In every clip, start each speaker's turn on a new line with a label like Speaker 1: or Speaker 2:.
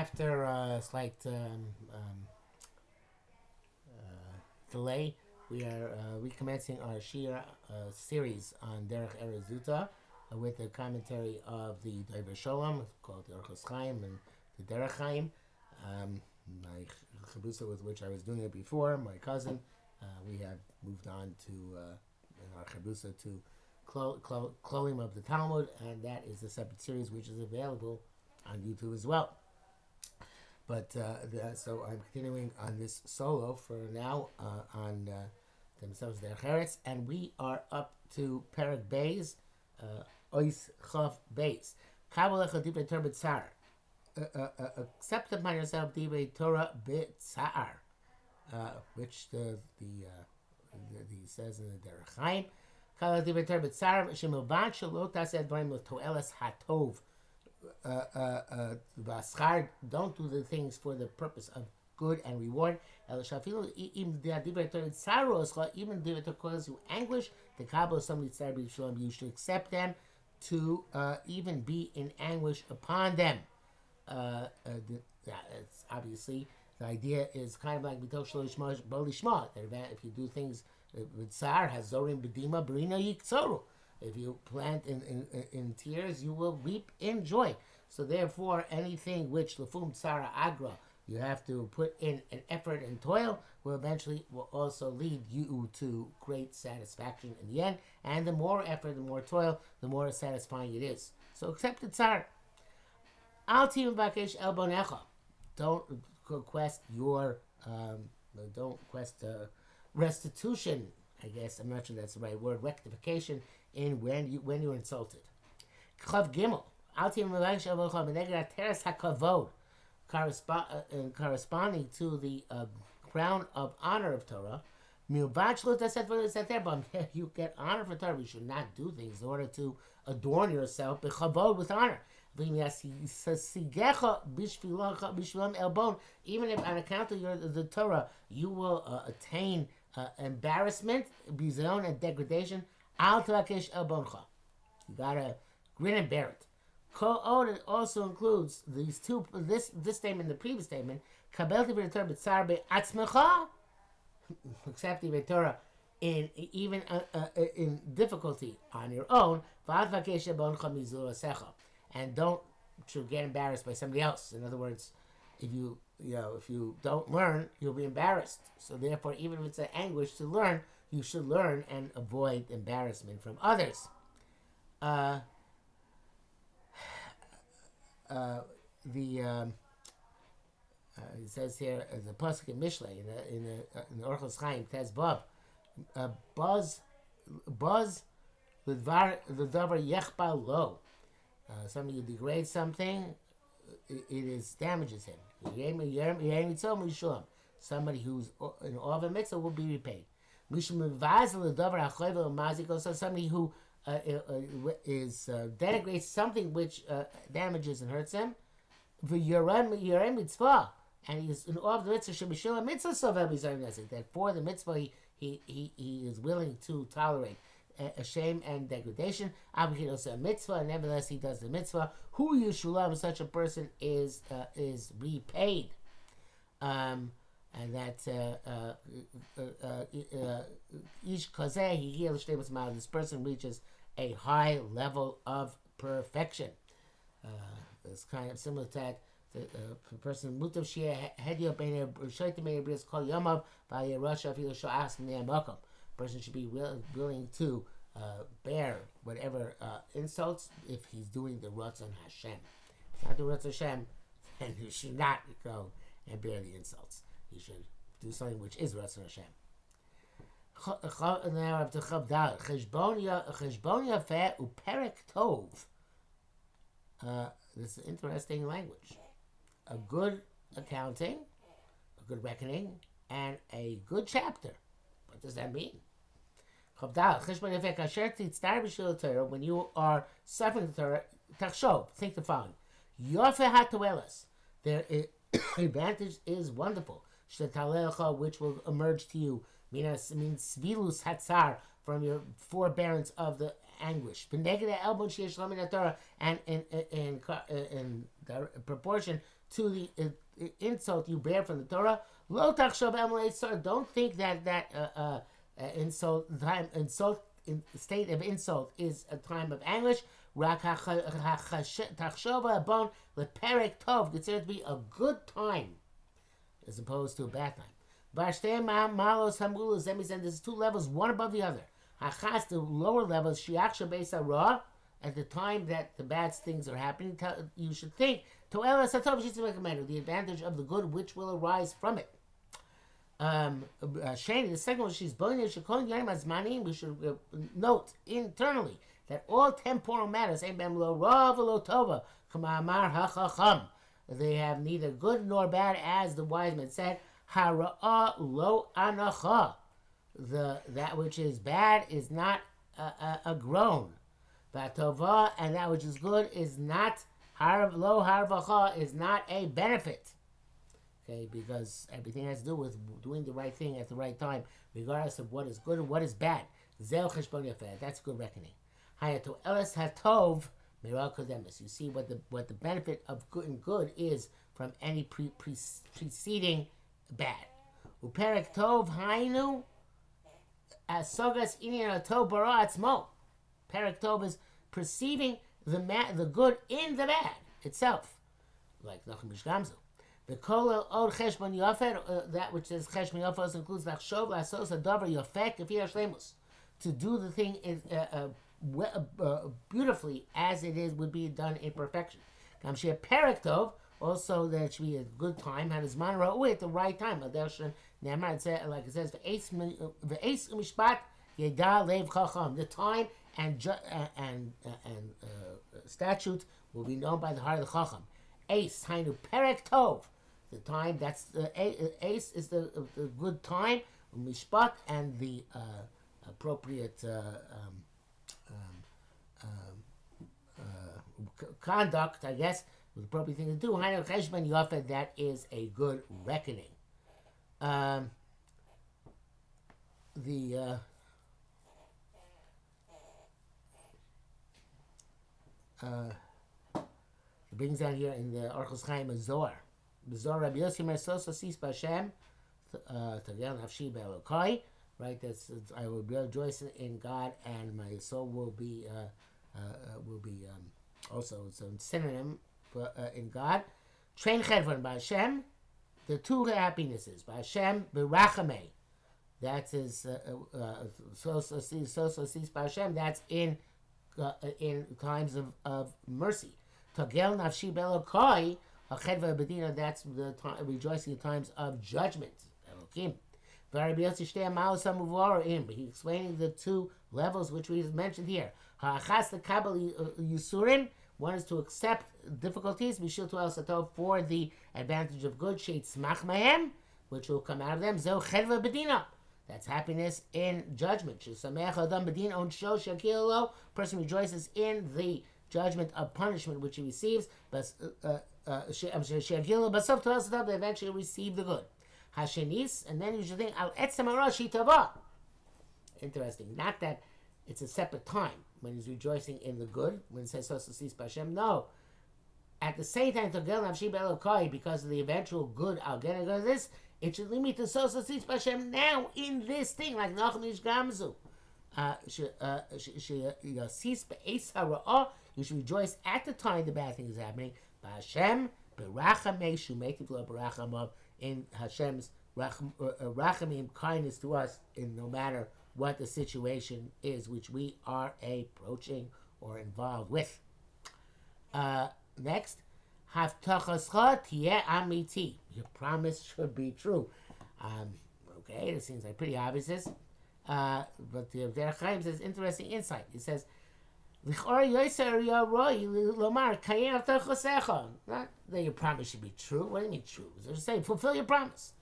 Speaker 1: After a slight delay, we are recommencing our Shir series on Derech Eretz Zuta with the commentary of the Dover Shalom, called the Orchos Chaim and the Derech Chaim. My chabusa with which I was doing it before, my cousin, we have moved on to in our chabusa to Klolim of the Talmud, and that is a separate series which is available on YouTube as well. But so I'm continuing on this solo for now on the Meseches Derech Eretz, and we are up to Perek Beis, Ois Chav Beis. Kabbalech Divrei Torah B'Tzar. Accept upon yourself Divrei Torah B'Tzar, which the says in the Derech Chaim. Kabbalech Divrei Torah B'Tzar Shemilvan Shalot Taseh Dvarim L'Toeles Hatov. Don't do the things for the purpose of good and reward. Even if it causes you anguish, the Kabbalah somebody said you should accept them to even be in anguish upon them. It's obviously the idea is kind of like that if you do things with Tsar, has Zorim Bedima Brina Yiksoru. If you plant in tears, you will reap in joy. So therefore, anything which lefum tzara agra, you have to put in an effort and toil, will also lead you to great satisfaction in the end. And the more effort, the more toil, the more satisfying it is. So accept the tzar. Al tivim bakesh el bonecha. Don't request restitution. I guess I'm not sure that's the right word. Rectification in when you're insulted. Chav Gimel. Corresponding to the crown of honor of Torah. You get honor for Torah. You should not do things in order to adorn yourself with honor. Even if on account of the Torah you will attain embarrassment, bizayon, and degradation, you gotta grin and bear it. It also includes these two, this statement and the previous statement. Accept the Torah even in difficulty on your own, and don't get embarrassed by somebody else. In other words, if you don't learn, you'll be embarrassed. So therefore, even if it's an anguish to learn, you should learn and avoid embarrassment from others. It says here the pasuk in Mishlei in the Orchos Chaim Tez Bav, buzz the davar yechbal lo. Somebody degrades something, it damages him. Somebody who's in awe of a mitzvah will be repaid. So somebody who denigrates something which damages and hurts him, and he's in awe of the mitzvah, that for the mitzvah he is willing to tolerate a shame and degradation. Also a mitzvah, and nevertheless he does the mitzvah. Who yishulam, such a person is repaid. And that each kazeh this person reaches a high level of perfection. It's kind of similar to that. The person mutav shia hedio bein shoytim bein bris kol yomav v'ayirasha afilu sho'as minei makom. Person should be willing to bear whatever insults if he's doing the Ratzon Hashem. If it's not the Ratzon Hashem, then you should not go and bear the insults. You should do something which is Ratzon Hashem. Now up to Chav Dal. Cheshbon Yafeh uperek tov. This is interesting language. A good accounting, a good reckoning, and a good chapter. What does that mean? When you are suffering the Torah, think the following. Their advantage is wonderful, which will emerge to you. Means svilus hatzar, from your forbearance of the anguish. And in proportion to the insult you bear from the Torah, don't think that insult in state of insult is a time of anguish. Considered to be a good time as opposed to a bad time. There's two levels, one above the other. The lower level is at the time that the bad things are happening. You should think the advantage of the good which will arise from it. The second one, we should note internally that all temporal matters they have neither good nor bad, as the wise man said. Hara'ah lo anacha. That which is bad is not a groan. V'atova, and that which is good is not lo harvacha, is not a benefit. Okay, because everything has to do with doing the right thing at the right time, regardless of what is good and what is bad. Zeh cheshbon yafeh. That's good reckoning. Hayato eles hatov miral kodemis. You see what the benefit of good and good is from any preceding bad. Uperek tov hainu asogas inyan tov bara atzmo. Perek tov is perceiving the good in the bad itself, like Nachum Gamzu. The kol od cheshbon yafeh, that which says cheshbon yafeh includes lachshov lasos hadavar yafeh k'fi hashleimus, to do the thing is beautifully as it is would be done in perfection. Kam sheh perek tov, also that it should be a good time. Had his man ra'ui at the right time. Like it says, v'eis umishpat yeda lev chacham. The time and statute will be known by the heart of the chacham. Ace, hainu perek tov. The time, that's ace is the good time. Mishpat, and the appropriate conduct, I guess, the appropriate thing to do. Hainu cheshbon yafeh, that is a good reckoning. It brings down here in the Orchos Chaim a Zohar. The Zohar Rabbi Yossi Mersosa Sis B'Hashem Tagel Nafshi Be'Elokai. Right, I will rejoice in God, and my soul will be also some synonym for, in God. Train Chedvan B'Hashem. The two happinesses B'Hashem B'Rachamei. That's his Sosa Sis B'Hashem. That's in times of mercy. Tagel Nafshi Be'Elokai. Achedva Bedina, that's the rejoicing in times of judgment. Elokim. But he's explaining the two levels which we mentioned here. Ha'achas l'kabel yusurim, one is to accept difficulties, mishil to'el satov, for the advantage of good, sheitzmach mahem, which will come out of them. Zeu chedva bedina, that's happiness in judgment. Shesameach adam bedin on sho shakil lo, person rejoices in the judgment of punishment which he receives, but shakil basov to'el satov, they eventually receive the good. Hashenis, and then you should think al etzem arashi tava. Interesting. Not that it's a separate time when he's rejoicing in the good, when it says Sosasis B'Hashem. No. At the same time, Togel Nafshi Be'Elokai, because of the eventual good, I'll get into this, it should lead me to Sosasis B'Hashem now in this thing, like Nachum Gamzu. Yosis Be'es Hara'ah, you should rejoice at the time the bad thing is happening. B'Hashem B'Rachamei Shumetiv Lo B'Rachamav, in Hashem's rachamim, kindness to us, in no matter what the situation is which we are approaching or involved with. Next, Haftachascha tieh amiti. Your promise should be true. Okay, it seems like pretty obvious. But the Derech says interesting insight. It says, not that your promise should be true. What do you mean true? It's just saying, fulfill your promise.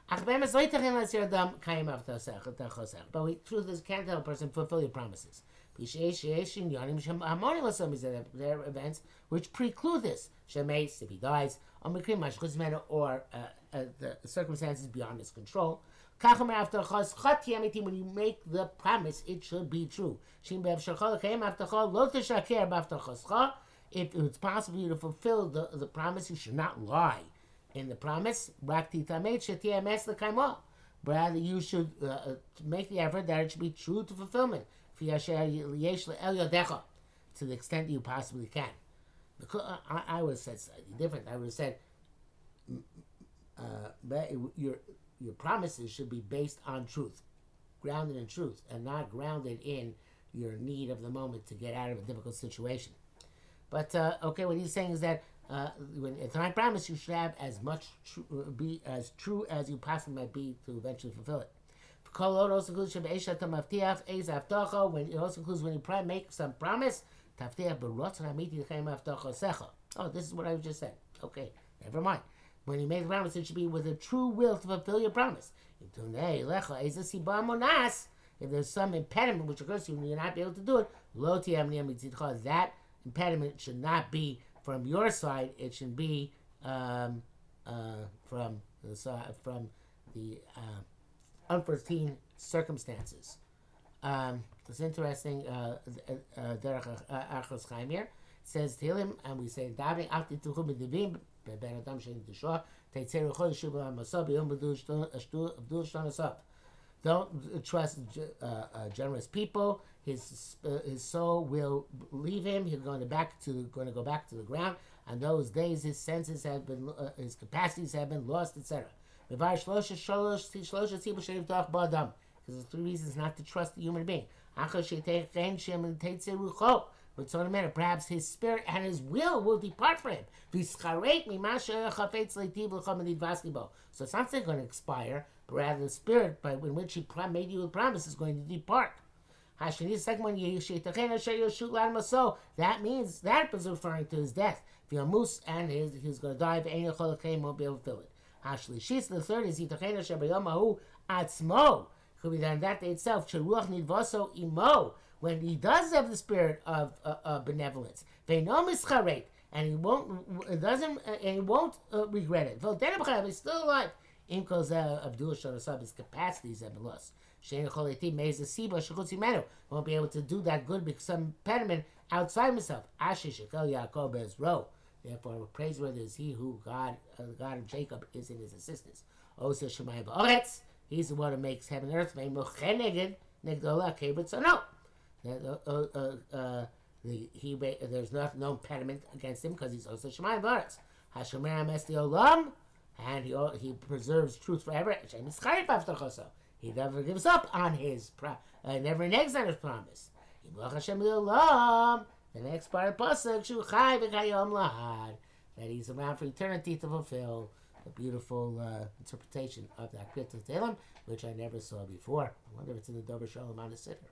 Speaker 1: But the truth is, can't tell a person, fulfill your promises. There are events which preclude this. If he dies, or the circumstances beyond his control. When you make the promise, it should be true. If it's possible for you to fulfill the promise, you should not lie in the promise. Rather, you should make the effort that it should be true to fulfillment. To the extent that you possibly can. Because I would have said slightly different. I would have said your promises should be based on truth, grounded in truth, and not grounded in your need of the moment to get out of a difficult situation. But okay, what he's saying is that when it's not promise, you should have as much be as true as you possibly might be to eventually fulfill it. When it also includes when you make some promise. Oh, this is what I just said. Okay, never mind. When you make a promise, it should be with a true will to fulfill your promise. If there's some impediment which occurs to you and you're not able to do it, that impediment should not be from your side. It should be from the unforeseen circumstances. It's interesting. Derech Achos Chaim here says to him, and we say, don't trust generous people. His soul will leave him. He's going to go back to the ground. And those days, his senses have been, his capacities have been lost, etc. Because there's 3 reasons not to trust a human being. But so no matter, perhaps his spirit and his will depart from him. So it's not going to expire, but rather the spirit in which he made you a promise is going to depart. The second one, that means that was referring to his death. And he's going to die, and won't be able to fill it. The third is could be done that day itself. When he does have the spirit of benevolence, and he won't regret it. He's still alive. His capacities have been lost. Won't be able to do that good because some impediment outside himself. Therefore, praiseworthy is he who the God of Jacob is in his assistance. He's the one who makes heaven and earth. So no. There's no impediment against him because he's also Shemayim V'Aretz. Hashemer Esti Olam, and he preserves truth forever. He never gives up on his never negs on his promise. The next part of Pasuk, that he's around for eternity to fulfill the beautiful interpretation of that Kriyat Tehillim, which I never saw before. I wonder if it's in the Dover Shalom on the Siddur.